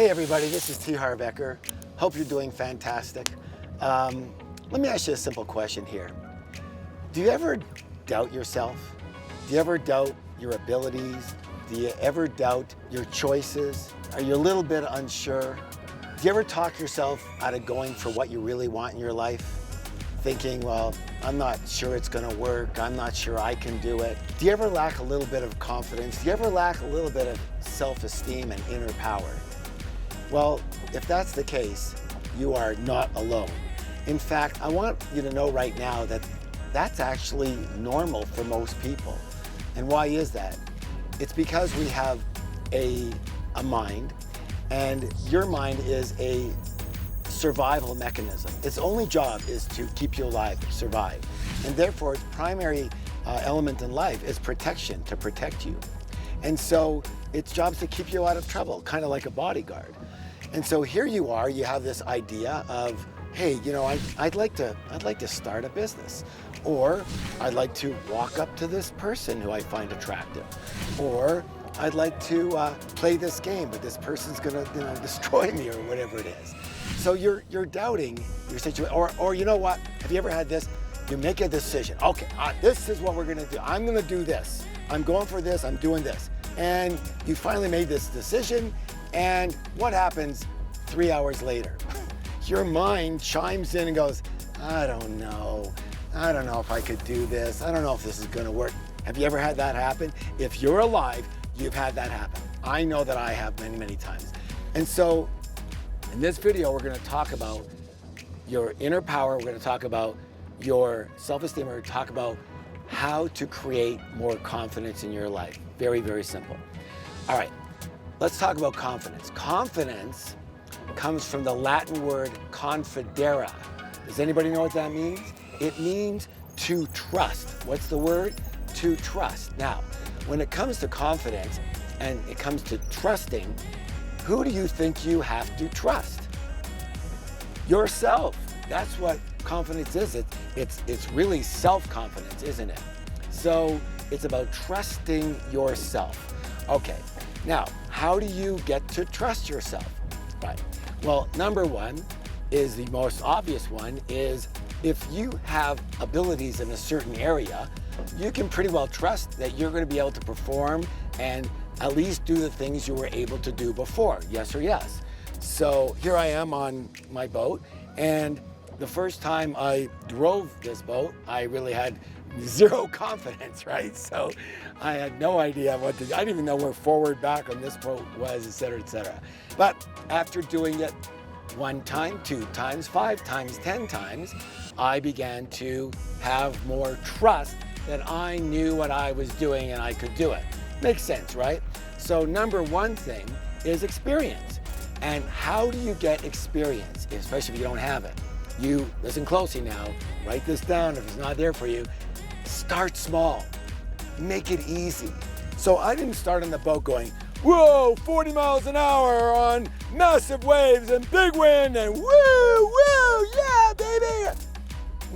Hey everybody, this is T. Harv Eker. Hope you're doing fantastic. Let me ask you a simple question here. Do you ever doubt yourself? Do you ever doubt your abilities? Do you ever doubt your choices? Are you a little bit unsure? Do you ever talk yourself out of going for what you really want in your life? Thinking, well, I'm not sure it's gonna work. I'm not sure I can do it. Do you ever lack a little bit of confidence? Do you ever lack a little bit of self-esteem and inner power? Well, if that's the case, you are not alone. In fact, I want you to know right now that that's actually normal for most people. And why is that? It's because we have a mind, and your mind is a survival mechanism. Its only job is to keep you alive, survive. And therefore, its primary element in life is protection, to protect you. And so its job is to keep you out of trouble, kind of like a bodyguard. And so here you are, you have this idea of, hey, you know, I'd like to start a business, or I'd like to walk up to this person who I find attractive, or I'd like to play this game, but this person's gonna, destroy me, or whatever it is. So you're doubting your situation, or you know what? Have you ever had this? You make a decision. Okay, this is what we're gonna do. I'm gonna do this. I'm going for this. I'm doing this. And you finally made this decision, and what happens 3 hours later? Your mind chimes in and goes, I don't know if I could do this. I don't know if this is gonna work. Have you ever had that happen? If you're alive, you've had that happen. I know that I have many, many times. And so in this video, we're gonna talk about your inner power. We're gonna talk about your self-esteem. We're gonna talk about how to create more confidence in your life. Very, very simple. All right, let's talk about confidence. Confidence comes from the Latin word confidere. Does anybody know what that means? It means to trust. What's the word? To trust. Now, when it comes to confidence and it comes to trusting, who do you think you have to trust? Yourself. That's what confidence is. It's really self-confidence, isn't it? So it's about trusting yourself. Okay, now, how do you get to trust yourself? Right. Well, number one is the most obvious one is if you have abilities in a certain area, you can pretty well trust that you're going to be able to perform and at least do the things you were able to do before, yes or yes. So here I am on my boat, and the first time I drove this boat, I really had zero confidence, right? So I had no idea what to do. I didn't even know where forward, back on this boat was, et cetera, et cetera. But after doing it 1 time, 2 times, 5 times, 10 times, I began to have more trust that I knew what I was doing and I could do it. Makes sense, right? So number one thing is experience. And how do you get experience, especially if you don't have it? You, listen closely now, write this down if it's not there for you. Start small, make it easy. So I didn't start on the boat going, whoa, 40 miles an hour on massive waves and big wind and woo, yeah, baby.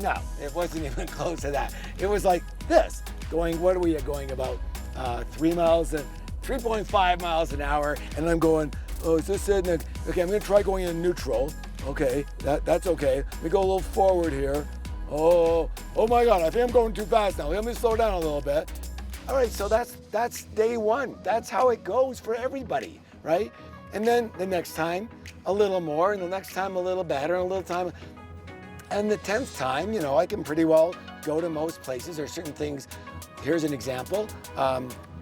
No, it wasn't even close to that. It was like this, going, what are we going about 3.5 miles an hour, and I'm going, oh, is this it? Okay, I'm gonna try going in neutral. Okay, that's okay. Let me go a little forward here. Oh my God, I think I'm going too fast now. Let me slow down a little bit. All right, so that's day one. That's how it goes for everybody, right? And then the next time, a little more, and the next time a little better, and a little time. And the 10th time, you know, I can pretty well go to most places. There are certain things. Here's an example.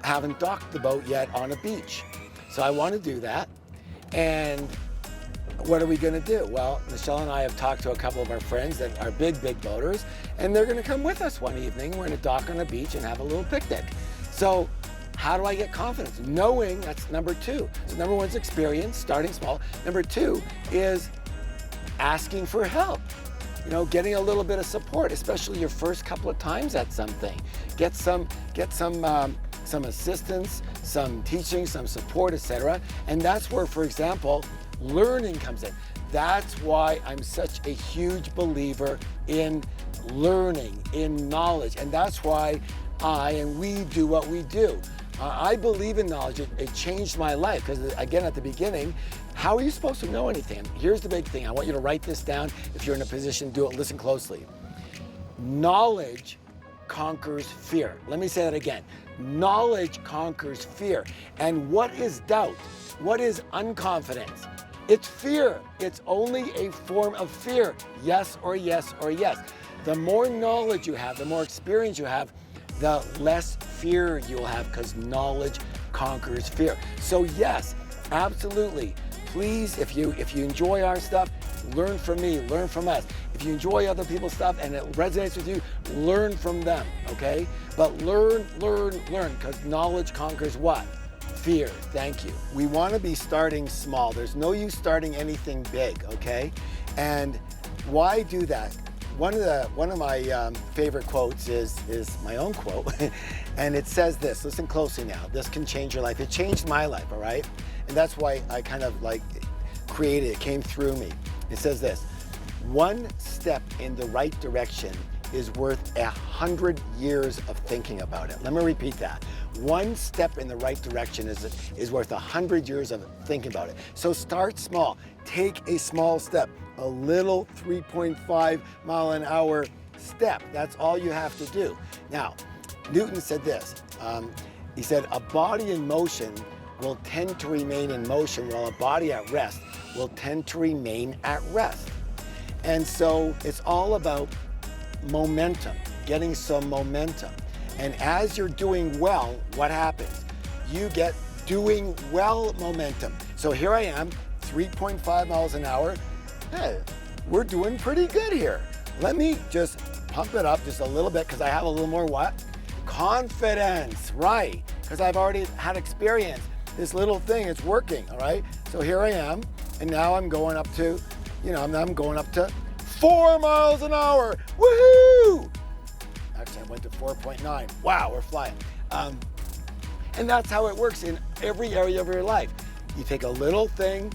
Haven't docked the boat yet on a beach. So I want to do that. And what are we going to do? Well, Michelle and I have talked to a couple of our friends that are big boaters, and they're going to come with us one evening. We're going to dock on a beach and have a little picnic. So how do I get confidence? Knowing, that's number 2. So number 1 is experience, starting small. Number 2 is asking for help. You know, getting a little bit of support, especially your first couple of times at something. Get some assistance, some teaching, some support, etc. And that's where, for example, learning comes in. That's why I'm such a huge believer in learning, in knowledge. And that's why we do what we do. I believe in knowledge. It changed my life because, again, at the beginning, how are you supposed to know anything? Here's the big thing. I want you to write this down. If you're in a position to do it, listen closely. Knowledge conquers fear. Let me say that again. Knowledge conquers fear. And what is doubt? What is unconfidence? It's fear. It's only a form of fear. Yes or yes or yes. The more knowledge you have, the more experience you have, the less fear you'll have, because knowledge conquers fear. So yes, absolutely. Please, if you enjoy our stuff, learn from me, learn from us. If you enjoy other people's stuff and it resonates with you, learn from them, okay? But learn, because knowledge conquers what? Fear. Thank you. We want to be starting small. There's no use starting anything big, okay? And why do that? One of my favorite quotes is my own quote, and it says this. Listen closely now. This can change your life. It changed my life, all right? And that's why I kind of like created it, came through me. It says this: one step in the right direction is worth 100 years of thinking about it. Let me repeat that. One step in the right direction is worth 100 years of thinking about it. So start small. Take a small step, a little 3.5 mile an hour step. That's all you have to do. Now, Newton said this. He said, a body in motion will tend to remain in motion, while a body at rest will tend to remain at rest. And so it's all about momentum, getting some momentum. And as you're doing well, what happens? You get doing well momentum. So here I am, 3.5 miles an hour. Hey, we're doing pretty good here. Let me just pump it up just a little bit, because I have a little more what? Confidence, right? Because I've already had experience. This little thing, it's working, all right? So here I am, and now I'm going up to, I'm going up to 4 miles an hour. Woohoo! Actually, I went to 4.9. Wow, we're flying. And that's how it works in every area of your life. You take a little thing,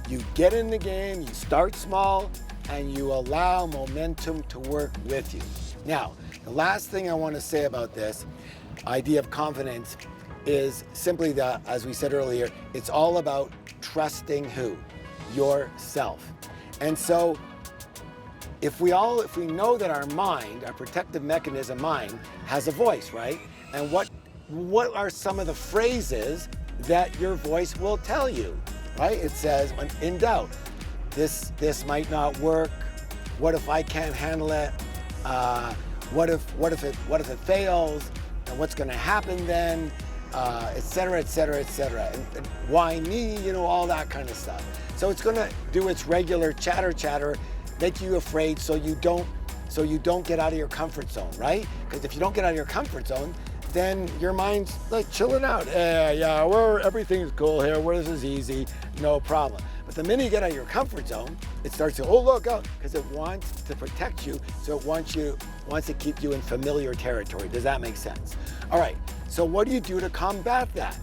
you get in the game, you start small, and you allow momentum to work with you. Now, the last thing I want to say about this idea of confidence is simply that, as we said earlier, it's all about trusting who? Yourself. And so if we know that our mind, our protective mechanism mind, has a voice, right? And what are some of the phrases that your voice will tell you, right? It says, when in doubt, this might not work. What if I can't handle it? What if it fails? And what's going to happen then? Et cetera, et cetera, et cetera. And why me? All that kind of stuff. So it's going to do its regular chatter, make you afraid, so you don't get out of your comfort zone, right? Because if you don't get out of your comfort zone, then your mind's like chilling out. Everything's cool here. This is easy, no problem. But the minute you get out of your comfort zone, it starts to, look out, because it wants to protect you, so it wants to keep you in familiar territory. Does that make sense? All right, so what do you do to combat that?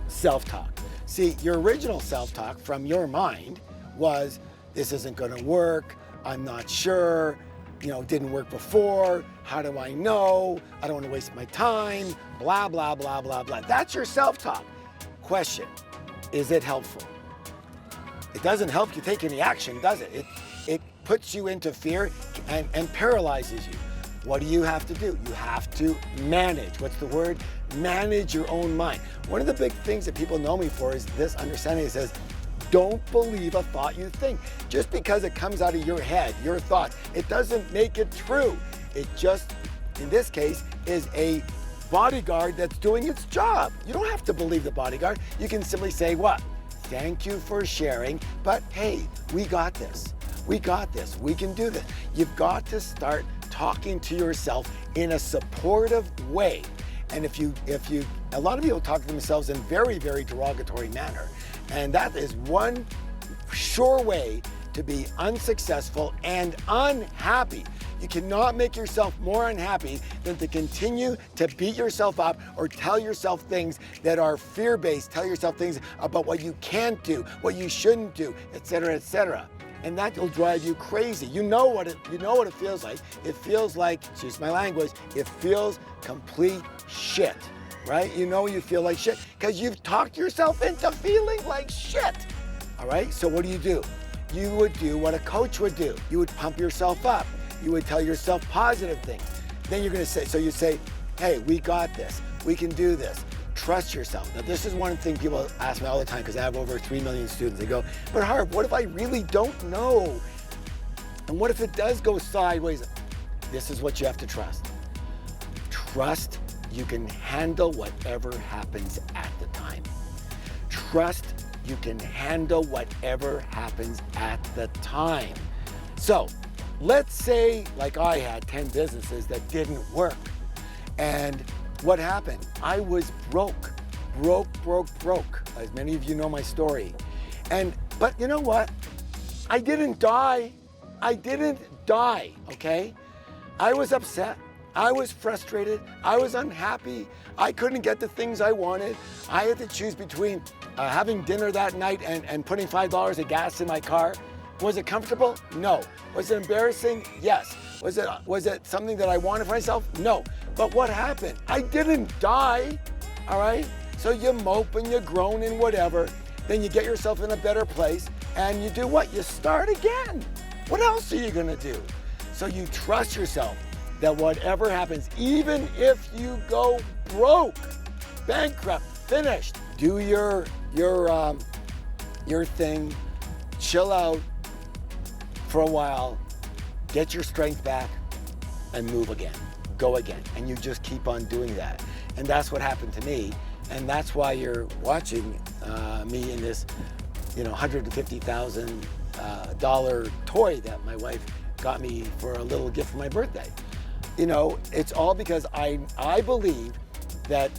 Self-talk. See, your original self-talk from your mind was, this isn't gonna work, I'm not sure, it didn't work before, how do I know, I don't wanna waste my time, blah, blah, blah, blah, blah. That's your self-talk. Question, is it helpful? It doesn't help you take any action, does it? It puts you into fear and paralyzes you. What do you have to do? You have to manage. What's the word? Manage your own mind. One of the big things that people know me for is this understanding. It says, don't believe a thought you think. Just because it comes out of your head, your thoughts, it doesn't make it true. It just, in this case, is a bodyguard that's doing its job. You don't have to believe the bodyguard. You can simply say what? Thank you for sharing, but hey, we got this. We got this. We can do this. You've got to start talking to yourself in a supportive way. And if you, a lot of people talk to themselves in very, very derogatory manner. And that is one sure way to be unsuccessful and unhappy. You cannot make yourself more unhappy than to continue to beat yourself up or tell yourself things that are fear-based, tell yourself things about what you can't do, what you shouldn't do, et cetera, et cetera. And that will drive you crazy. You know what it feels like. It feels like, excuse my language, it feels complete shit. right? You know you feel like shit because you've talked yourself into feeling like shit. All right, so what do? You would do what a coach would do. You would pump yourself up. You would tell yourself positive things. Then you're gonna say, so you say, hey, we got this. We can do this. Trust yourself. Now, this is one thing people ask me all the time because I have over 3 million students. They go, but Harv, what if I really don't know? And what if it does go sideways? This is what you have to trust. Trust you can handle whatever happens at the time. Trust you can handle whatever happens at the time. So let's say, like I had 10 businesses that didn't work. And what happened? I was broke. As many of you know my story. But you know what? I didn't die. Okay? I was upset. I was frustrated. I was unhappy. I couldn't get the things I wanted. I had to choose between having dinner that night and putting $5 of gas in my car. Was it comfortable? No. Was it embarrassing? Yes. Was it something that I wanted for myself? No. But what happened? I didn't die, all right? So you mope and you groan and whatever. Then you get yourself in a better place and you do what? You start again. What else are you gonna do? So you trust yourself that whatever happens, even if you go broke, bankrupt, finished, do your thing, chill out for a while, get your strength back, and move again, go again. And you just keep on doing that. And that's what happened to me. And that's why you're watching me in this, $150,000 toy that my wife got me for a little gift for my birthday. It's all because I believe that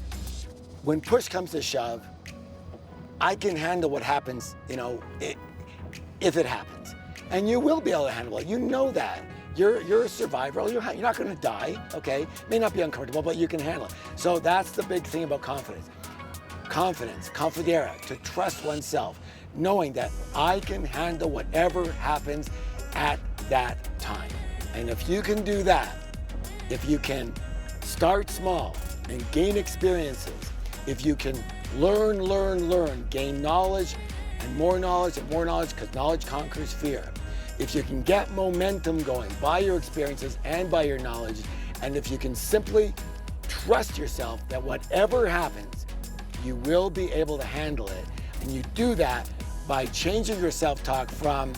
when push comes to shove, I can handle what happens, if it happens. And you will be able to handle it. You know that. You're a survivor. You're not going to die, okay? May not be uncomfortable, but you can handle it. So that's the big thing about confidence. Confidence, confidere, to trust oneself, knowing that I can handle whatever happens at that time. And if you can do that, if you can start small and gain experiences, if you can learn, gain knowledge and more knowledge, because knowledge conquers fear. If you can get momentum going by your experiences and by your knowledge, and if you can simply trust yourself that whatever happens, you will be able to handle it. And you do that by changing your self-talk from,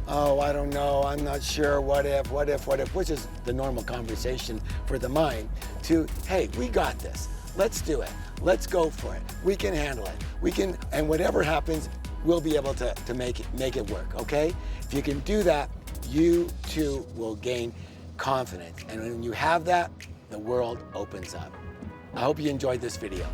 oh, I don't know, I'm not sure, what if, which is the normal conversation for the mind, to, hey, we got this. Let's do it. Let's go for it. We can handle it. And whatever happens, we'll be able to make it work, okay? If you can do that, you too will gain confidence. And when you have that, the world opens up. I hope you enjoyed this video.